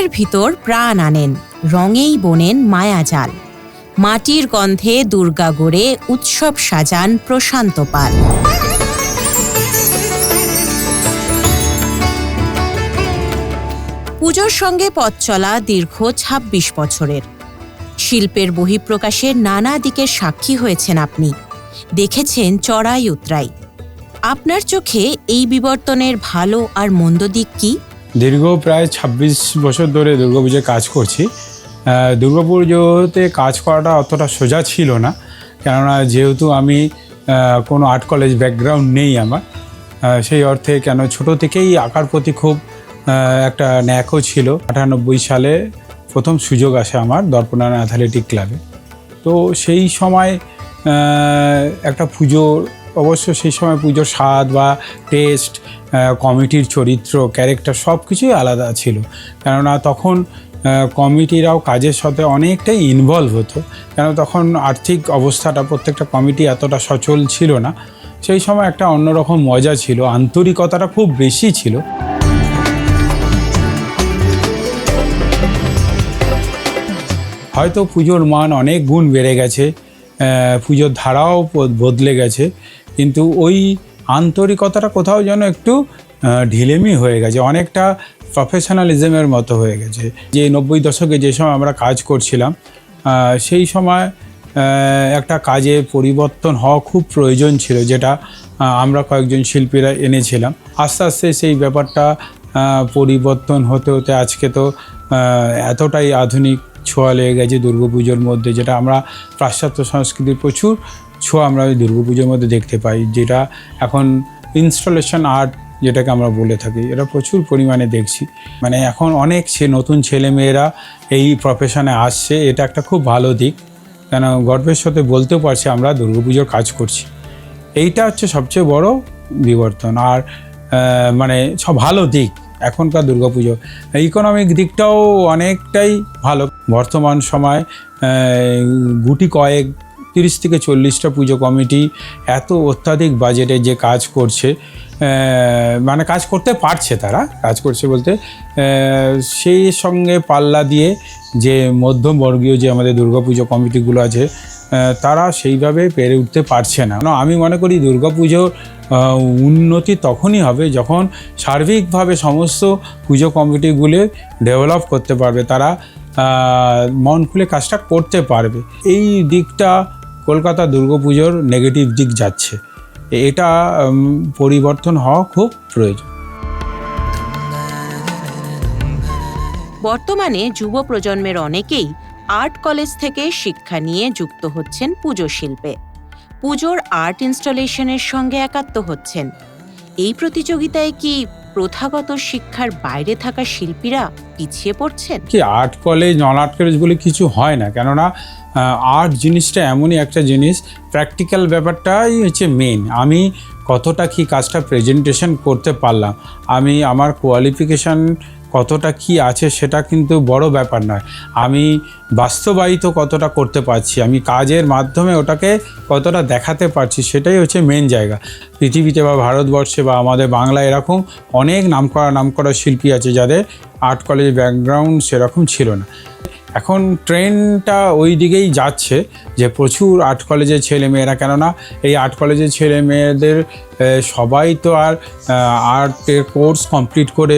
মনের ভিতর প্রাণ আনেন, রঙেই বোনেন মায়াজাল। মাটির গন্ধে দুর্গা গড়ে উৎসব সাজান প্রশান্ত পাল। পুজোর সঙ্গে পথ চলা দীর্ঘ ২৬ বছরের। শিল্পের বহিঃপ্রকাশের নানা দিকের সাক্ষী হয়েছেন আপনি, দেখেছেন চড়াই উতরাই। আপনার চোখে এই বিবর্তনের ভালো আর মন্দ দিক কি? দীর্ঘ প্রায় ২৬ বছর ধরে দুর্গাপুজোয় কাজ করছি। দুর্গাপুজোতে কাজ করাটা অতটা সোজা ছিল না, কেননা যেহেতু আমি কোনো আর্ট কলেজ ব্যাকগ্রাউন্ড নেই আমার, সেই অর্থে কেন ছোটো থেকেই আঁকার প্রতি খুব একটা ন্যাকও ছিল। ৯৮ সালে প্রথম সুযোগ আসে আমার দর্পণায়ন অ্যাথলেটিক ক্লাবে। তো সেই সময় একটা পুজোর, অবশ্য সেই সময় পুজোর স্বাদ বা টেস্ট, কমিটির চরিত্র, ক্যারেক্টার সব কিছুই আলাদা ছিল। কেননা তখন কমিটিরাও কাজের সাথে অনেকটাই ইনভলভ হতো, কেন তখন আর্থিক অবস্থাটা প্রত্যেকটা কমিটি এতটা সচল ছিল না। সেই সময় একটা অন্যরকম মজা ছিল, আন্তরিকতাটা খুব বেশি ছিল। হয়তো পুজোর মান অনেক গুণ বেড়ে গেছে, পুজোর ধারাও বদলে গেছে, কিন্তু ওই আন্তরিকতাটা কোথাও যেন একটু ঢিলেমি হয়ে গেছে, অনেকটা প্রফেশনালিজমের মতো হয়ে গেছে। যে ৯০ দশকে যে সময় আমরা কাজ করছিলাম, সেই সময় একটা কাজে পরিবর্তন হওয়া খুব প্রয়োজন ছিল, যেটা আমরা কয়েকজন শিল্পীরা এনেছিলাম। আস্তে আস্তে সেই ব্যাপারটা পরিবর্তন হতে হতে আজকে তো এতটাই আধুনিক ছোঁয়া লেগে গেছে দুর্গাপুজোর মধ্যে, যেটা আমরা পাশ্চাত্য সংস্কৃতির প্রচুর ছোঁয়া আমরা ওই দুর্গাপুজোর মধ্যে দেখতে পাই, যেটা এখন ইনস্টলেশন আর্ট যেটাকে আমরা বলে থাকি, এটা প্রচুর পরিমাণে দেখছি। মানে এখন অনেক নতুন ছেলেমেয়েরা এই প্রফেশনে আসছে, এটা একটা খুব ভালো দিক। কেন গর্বের সাথে বলতেও পারছি আমরা দুর্গাপুজোর কাজ করছি, এইটা হচ্ছে সবচেয়ে বড় বিবর্তন। আর মানে সব ভালো দিক এখনকার দুর্গাপুজো। ইকোনমিক দিকটাও অনেকটাই ভালো। বর্তমান সময় গুটি কয়েক ৩০ থেকে ৪০টা পুজো কমিটি এত অত্যাধিক বাজেটে যে কাজ করছে, মানে কাজ করতে পারছে, তারা কাজ করছে বলতে সেই সঙ্গে পাল্লা দিয়ে যে মধ্যমবর্গীয় যে আমাদের দুর্গাপুজো কমিটিগুলো আছে, তারা সেইভাবে পেরে উঠতে পারছে না। আমি মনে করি দুর্গাপুজোর উন্নতি তখনই হবে যখন সার্বিকভাবে সমস্ত পুজো কমিটিগুলো ডেভেলপ করতে পারবে, তারা মন খুলে কাজটা করতে পারবে। এই দিকটা কলকাতা দুর্গাপুজোর নেগেটিভ দিক যাচ্ছে, এটা পরিবর্তন হওয়া খুব প্রয়োজন। বর্তমানে যুব প্রজন্মের অনেকেই আর্ট কলেজ থেকে শিক্ষা নিয়ে যুক্ত হচ্ছেন পুজো শিল্পে, পুজোর আর্ট ইনস্টলেশনের সঙ্গে একাত্ম হচ্ছেন। এই প্রতিযোগিতায় কি প্রথাগত শিক্ষার বাইরে থাকা শিল্পীরা পিছিয়ে পড়ছেন? কি আর্ট কলেজ, নন আর্ট কলেজ বলে কিছু হয় না, কেননা আর্ট জিনিসটা এমনই একটা জিনিস, প্র্যাকটিক্যাল ব্যাপারটাই হচ্ছে মেন। আমি কতটা কি কাজটা প্রেজেন্টেশন করতে পারলাম, আমি আমার কোয়ালিফিকেশান কতটা কি আছে সেটা কিন্তু বড় ব্যাপার নয়, আমি বাস্তবায়িত কতটা করতে পারছি, আমি কাজের মাধ্যমে ওটাকে কতটা দেখাতে পারছি, সেটাই হচ্ছে মেন জায়গা। পৃথিবীতে বা ভারতবর্ষে বা আমাদের বাংলায় এরকম অনেক নামকরা শিল্পী আছে যাদের আর্ট কলেজ ব্যাকগ্রাউন্ড সেরকম ছিল না। এখন ট্রেন্ডটা ওই দিকেই যাচ্ছে যে প্রচুর আর্ট কলেজের ছেলেমেয়েরা, কেননা এই আর্ট কলেজের ছেলেমেয়েদের সবাই তো আর আর্টের কোর্স কমপ্লিট করে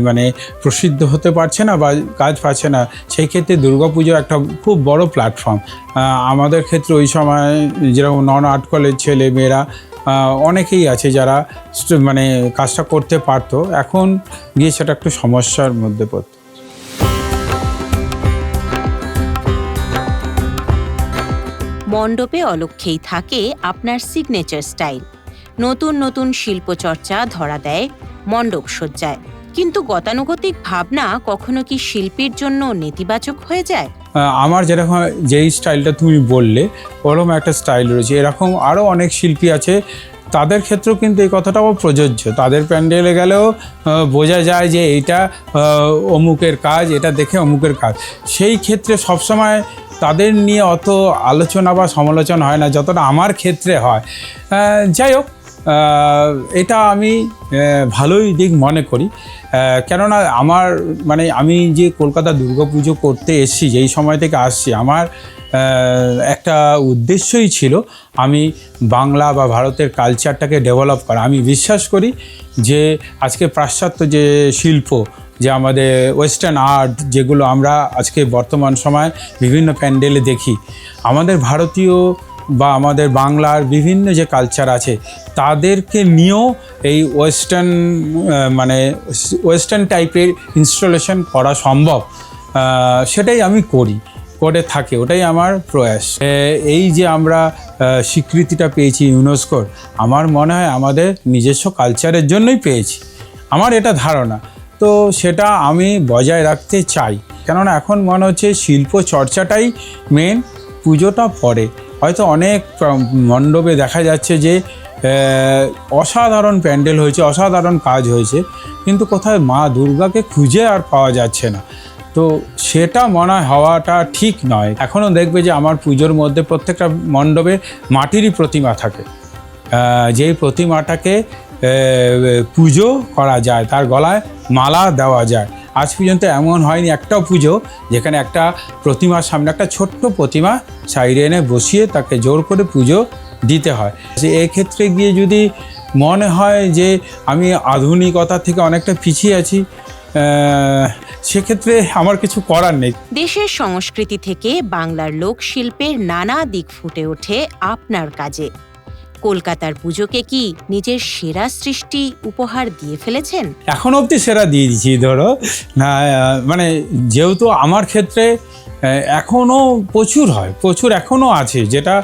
মানে প্রসিদ্ধ হতে পারছে না বা কাজ পাচ্ছে না। সেই ক্ষেত্রে দুর্গাপুজো একটা খুব বড় প্ল্যাটফর্ম। আমাদের ক্ষেত্রে ওই সময় যেরকম নন আর্ট কলেজ ছেলেমেয়েরা অনেকেই আছে যারা মানে কাজটা করতে পারতো, এখন গিয়ে সেটা একটু সমস্যার মধ্যে পড়তো। মণ্ডপে অলক্ষ্যেই থাকে আপনার সিগনেচার স্টাইল। নতুন নতুন শিল্পচর্চা ধরা দেয় মণ্ডপ সজ্জায়, কিন্তু গতানুগতিক ভাবনা কখনো কি শিল্পীর জন্য নেতিবাচক হয়ে যায়? আমার যেরকম যেই স্টাইলটা তুমি বললে, ওরকম একটা স্টাইল রয়েছে। এরকম আরও অনেক শিল্পী আছে, তাদের ক্ষেত্রেও কিন্তু এই কথাটাও প্রযোজ্য। তাদের প্যান্ডেলে গেলেও বোঝা যায় যে এইটা অমুকের কাজ, এটা দেখে অমুকের কাজ। সেই ক্ষেত্রে সবসময় তাদের নিয়ে অত আলোচনা বা সমালোচনা হয় না যতটা আমার ক্ষেত্রে হয়। যাই হোক, এটা আমি ভালোই দিক মনে করি। কেননা আমার মানে আমি যে কলকাতা দুর্গাপুজো করতে এসেছি, যেই সময় থেকে আসছি, আমার একটা উদ্দেশ্যই ছিল আমি বাংলা বা ভারতের কালচারটাকে ডেভেলপ করা। আমি বিশ্বাস করি যে আজকে পাশ্চাত্য যে শিল্প, যে আমাদের ওয়েস্টার্ন আর্ট, যেগুলো আমরা আজকে বর্তমান সময় বিভিন্ন প্যান্ডেলে দেখি, আমাদের ভারতীয় বা আমাদের বাংলার বিভিন্ন যে কালচার আছে তাদেরকে নিয়েও এই ওয়েস্টার্ন টাইপের ইনস্টলেশন করা সম্ভব, সেটাই আমি করে থাকি, ওটাই আমার প্রয়াস। এই যে আমরা স্বীকৃতিটা পেয়েছি ইউনেস্কোর, আমার মনে হয় আমাদের নিজস্ব কালচারের জন্যই পেয়েছি, আমার এটা ধারণা। তো সেটা আমি বজায় রাখতে চাই, কেননা এখন মনে হচ্ছে শিল্প চর্চাটাই মেন, পুজোটা পরে। হয়তো অনেক মণ্ডপে দেখা যাচ্ছে যে অসাধারণ প্যান্ডেল হয়েছে, অসাধারণ কাজ হয়েছে, কিন্তু কোথায় মা দুর্গাকে খুঁজে আর পাওয়া যাচ্ছে না। তো সেটা মনে হওয়াটা ঠিক নয়। এখনও দেখবে যে আমার পুজোর মধ্যে প্রত্যেকটা মণ্ডপে মাটিরই প্রতিমা থাকে, যেই প্রতিমাটাকে পুজো করা যায়, তার গলায় মালা দেওয়া যায়। আজ পর্যন্ত এমন হয়নি একটাও পুজো যেখানে একটা প্রতিমার সামনে একটা ছোট্ট প্রতিমা সাইডে এনে বসিয়ে তাকে জোর করে পুজো দিতে হয়। যে এক্ষেত্রে গিয়ে যদি মনে হয় যে আমি আধুনিকতা থেকে অনেকটা পিছিয়ে আছি, সেক্ষেত্রে আমার কিছু করার নেই। দেশের সংস্কৃতি থেকে বাংলার লোকশিল্পের নানা দিক ফুটে ওঠে আপনার কাজে। কলকাতার পুজোকে কি নিজের সেরা সৃষ্টি উপহার দিয়ে ফেলেছেন? এখন অবধি সেরা দিয়ে দিচ্ছি, ধরো না, মানে যেহেতু আমার ক্ষেত্রে এখনও প্রচুর এখনও আছে, যেটা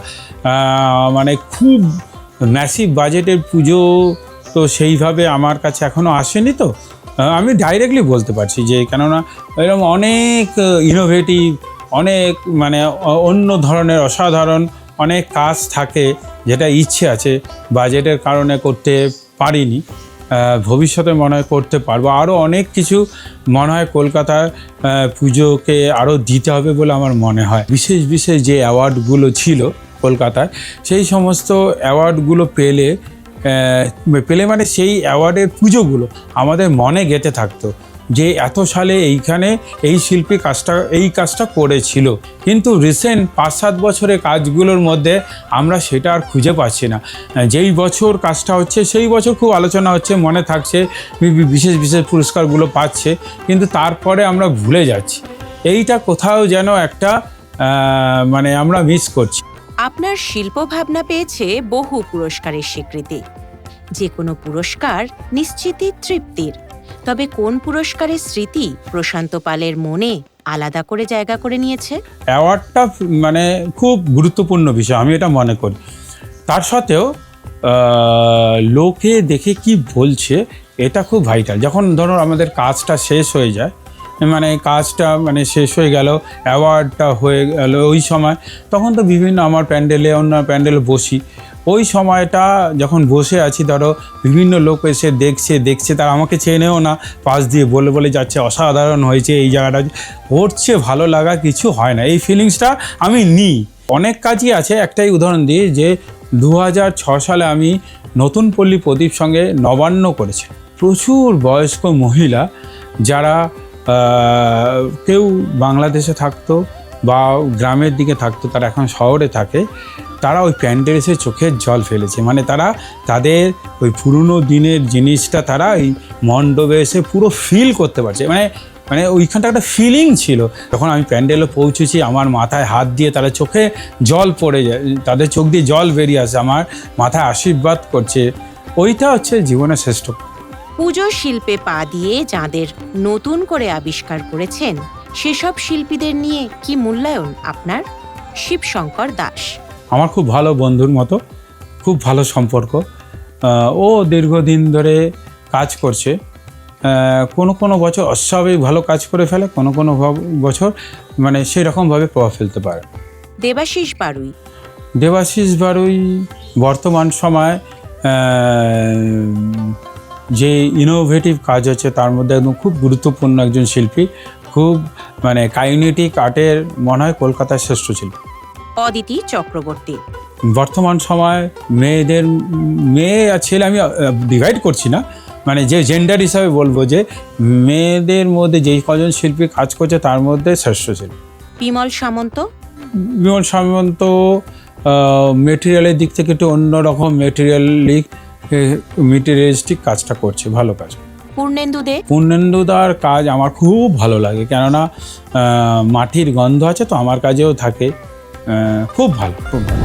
মানে খুব ম্যাসিভ বাজেটের পুজো তো সেইভাবে আমার কাছে এখনও আসেনি। তো আমি ডাইরেক্টলি বলতে পারছি যে, কেননা এরকম অনেক ইনোভেটিভ, অনেক মানে অন্য ধরনের অসাধারণ অনেক কাজ থাকে, যেটা ইচ্ছে আছে, বাজেটের কারণে করতে পারিনি, ভবিষ্যতে মনে হয় করতে পারবো। আরও অনেক কিছু মনে হয় কলকাতার পুজোকে আরও দিতে হবে বলে আমার মনে হয়। বিশেষ যে অ্যাওয়ার্ডগুলো ছিল কলকাতায়, সেই সমস্ত অ্যাওয়ার্ডগুলো পেলে মানে সেই অ্যাওয়ার্ডের পুজোগুলো আমাদের মনে গেঁথে থাকতো যে এত সালে এইখানে এই শিল্পী এই কাজটা করেছিল। কিন্তু রিসেন্ট 5-7 বছরের কাজগুলোর মধ্যে আমরা সেটা আর খুঁজে পাচ্ছি না। যেই বছর কাজটা হচ্ছে সেই বছর খুব আলোচনা হচ্ছে, মনে থাকছে, বিশেষ পুরস্কারগুলো পাচ্ছে, কিন্তু তারপরে আমরা ভুলে যাচ্ছি। এইটা কোথাও যেন একটা মানে আমরা মিস করছি। আপনার শিল্প ভাবনা পেয়েছে বহু পুরস্কারের স্বীকৃতি। যে কোনো পুরস্কার নিশ্চিতই তৃপ্তির, তবে কোন পুরস্কারের স্মৃতি প্রশান্ত পালের মনে আলাদা করে জায়গা করে নিয়েছে? অ্যাওয়ার্ডটা মানে খুব গুরুত্বপূর্ণ বিষয়, আমি এটা মনে করি। তার সত্ত্বেও লোকে দেখে কি বলছে এটা খুব ভাইটাল। যখন ধরো আমাদের কাজটা শেষ হয়ে যায়, মানে কাজটা মানে শেষ হয়ে গেল, অ্যাওয়ার্ডটা হয়ে গেল, ওই সময় তখন তো বিভিন্ন আমার প্যান্ডেলে, অন্য প্যান্ডেলে বসি, ওই সময়টা যখন বসে আছি, ধরো বিভিন্ন লোক এসে দেখছে, তারা আমাকে চেনেও না, পাশ দিয়ে বলে যাচ্ছে অসাধারণ হয়েছে, এই জায়গাটা হচ্ছে, ভালো লাগা কিছু হয় না, এই ফিলিংসটা আমি নিই। অনেক কাজই আছে, একটাই উদাহরণ দিই যে 2006 সালে আমি নতুন পল্লী প্রদীপ সঙ্গে নবান্ন করেছি। প্রচুর বয়স্ক মহিলা যারা কেউ বাংলাদেশে থাকতো বা গ্রামের দিকে থাকতো, তারা এখন শহরে থাকে, তারা ওই প্যান্ডেলে এসে চোখের জল ফেলেছে। মানে তারা তাদের ওই পুরনো দিনের জিনিসটা তারা এই মণ্ডপে এসে পুরো ফিল করতে পারছে। মানে ওইখানটা একটা ফিলিং ছিল। যখন আমি প্যান্ডেলে পৌঁছেছি, আমার মাথায় হাত দিয়ে তারা চোখে জল পড়ে যায়, তাদের চোখ দিয়ে জল বেরিয়ে আসে, আমার মাথায় আশীর্বাদ করছে। ওইটা হচ্ছে জীবনের শ্রেষ্ঠ। পুজো শিল্পে পা দিয়ে যাঁদের নতুন করে আবিষ্কার করেছেন, সেসব শিল্পীদের নিয়ে কি মূল্যায়ন আপনার? শিবশঙ্কর দাস আমার খুব ভালো বন্ধুর মতো, খুব ভালো সম্পর্ক। ও দীর্ঘদিন ধরে কাজ করছে, কোনো বছর অস্বাভাবিক ভালো কাজ করে ফেলে, কোনো বছর মানে সেই রকমভাবে প্রভাব ফেলতে পারে। দেবাশিস বারুই বর্তমান সময় যে ইনোভেটিভ কাজ হচ্ছে তার মধ্যে একদম খুব গুরুত্বপূর্ণ একজন শিল্পী, খুব মানে কাইনেটিক আর্টের মনে হয় কলকাতার শ্রেষ্ঠ শিল্পী। অদিতি চক্রবর্তী বর্তমান সময় মেয়েদের মেয়ে আর ছেলে আমি ডিভাইড করছি না, মানে যে জেন্ডার হিসাবে বলবো যে মেয়েদের মধ্যে যেই কজন শিল্পী কাজ করছে তার মধ্যে শ্রেষ্ঠ শিল্পী। বিমল সামন্ত? বিমল সামন্ত মেটেরিয়ালের দিক থেকে একটু অন্যরকম মেটেরিয়ালিস্টিক কাজটা করছে, ভালো কাজ। পূর্ণেন্দু দে? পূর্ণেন্দুদার কাজ আমার খুব ভালো লাগে, কেননা মাটির গন্ধ আছে তো আমার কাজেও থাকে, খুব ভালো, খুব ভালো।